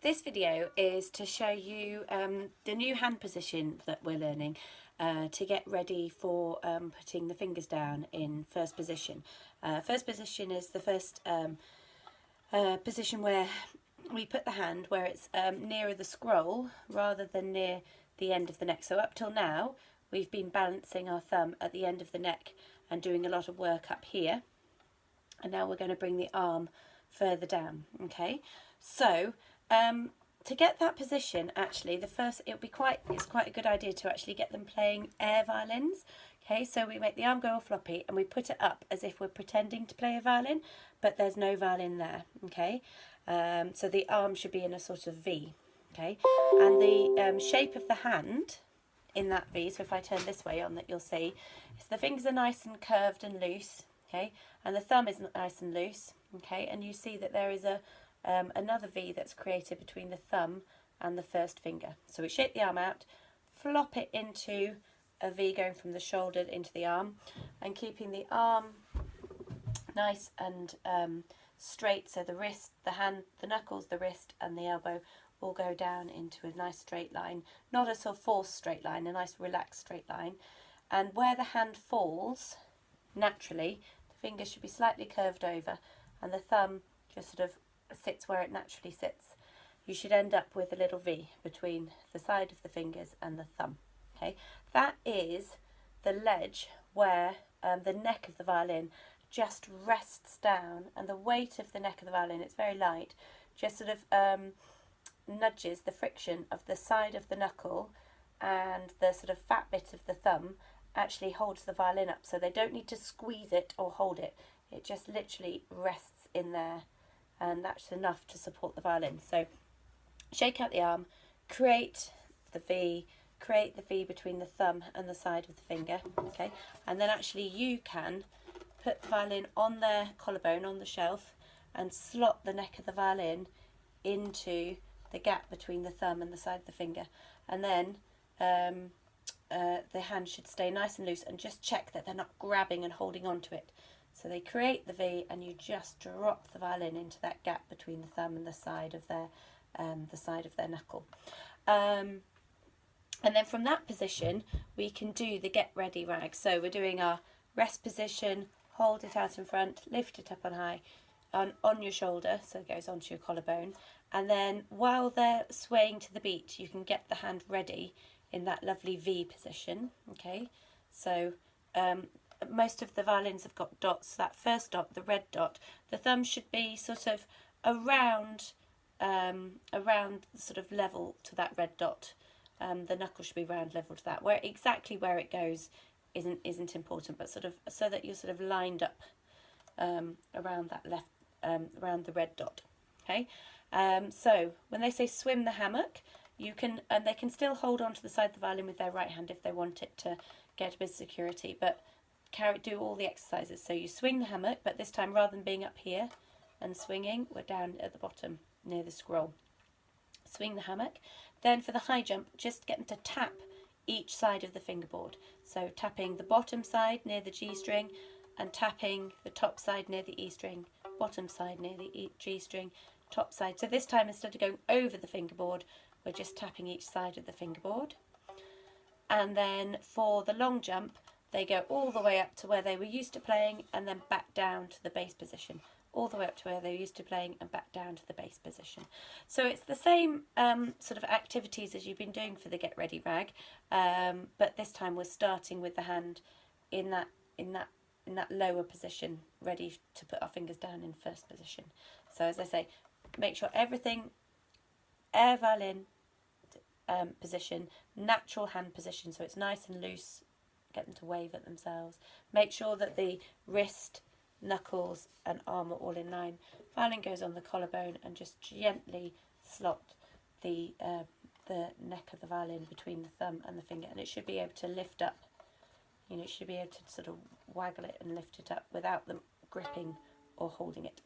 This video is to show you the new hand position that we're learning to get ready for putting the fingers down in first position. First position is the first position where we put the hand where it's nearer the scroll rather than near the end of the neck. So up till now we've been balancing our thumb at the end of the neck and doing a lot of work up here, and now we're going to bring the arm further down. Okay, so to get that position, actually it's quite a good idea to actually get them playing air violins. Okay, so we make the arm go all floppy and we put it up as if we're pretending to play a violin, but there's no violin there. Okay, so the arm should be in a sort of V. Okay, and the shape of the hand in that V, so if I turn this way on, that you'll see is the fingers are nice and curved and loose. Okay, and the thumb is nice and loose. Okay, and you see that there is another V that's created between the thumb and the first finger. So we shake the arm out, flop it into a V going from the shoulder into the arm, and keeping the arm nice and straight, so the wrist, the hand, the knuckles, the wrist and the elbow all go down into a nice straight line, not a sort of forced straight line, a nice relaxed straight line. And where the hand falls, naturally, the fingers should be slightly curved over and the thumb just sort of sits where it naturally sits. You should end up with a little V between the side of the fingers and the thumb. Okay, that is the ledge where the neck of the violin just rests down, and the weight of the neck of the violin, it's very light, just sort of nudges the friction of the side of the knuckle, and the sort of fat bit of the thumb actually holds the violin up, so they don't need to squeeze it or hold it. It just literally rests in there, and that's enough to support the violin. So shake out the arm, create the V between the thumb and the side of the finger. Okay, and then actually you can put the violin on their collarbone on the shelf and slot the neck of the violin into the gap between the thumb and the side of the finger, and then the hand should stay nice and loose, and just check that they're not grabbing and holding on to it. So they create the V and you just drop the violin into that gap between the thumb and the side of their knuckle. And then from that position we can do the get ready rag. So we're doing our rest position, hold it out in front, lift it up on high, on your shoulder, so it goes onto your collarbone, and then while they're swaying to the beat you can get the hand ready in that lovely V position. Okay, so most of the violins have got dots. That first dot, the red dot, the thumb should be sort of around sort of level to that red dot. The knuckle should be round level to that. Exactly where it goes isn't important, but sort of so that you're sort of lined up around that left around the red dot. Okay, so when they say swim the hammock, you can, and they can still hold on to the side of the violin with their right hand if they want it to get a bit of security, but do all the exercises. So you swing the hammock, but this time rather than being up here and swinging, we're down at the bottom near the scroll. Swing the hammock. Then for the high jump, just get them to tap each side of the fingerboard. So tapping the bottom side near the G string and tapping the top side near the E string, bottom side near the G string, top side. So this time, instead of going over the fingerboard, we're just tapping each side of the fingerboard. And then for the long jump, they go all the way up to where they were used to playing and then back down to the bass position. All the way up to where they were used to playing and back down to the bass position. So it's the same sort of activities as you've been doing for the Get Ready rag, but this time we're starting with the hand in that lower position, ready to put our fingers down in first position. So as I say, make sure everything air violin position, natural hand position, so it's nice and loose. Get them to wave at themselves. Make sure that the wrist, knuckles and arm are all in line. Violin goes on the collarbone, and just gently slot the neck of the violin between the thumb and the finger, and it should be able to lift up. You know, it should be able to sort of waggle it and lift it up without them gripping or holding it.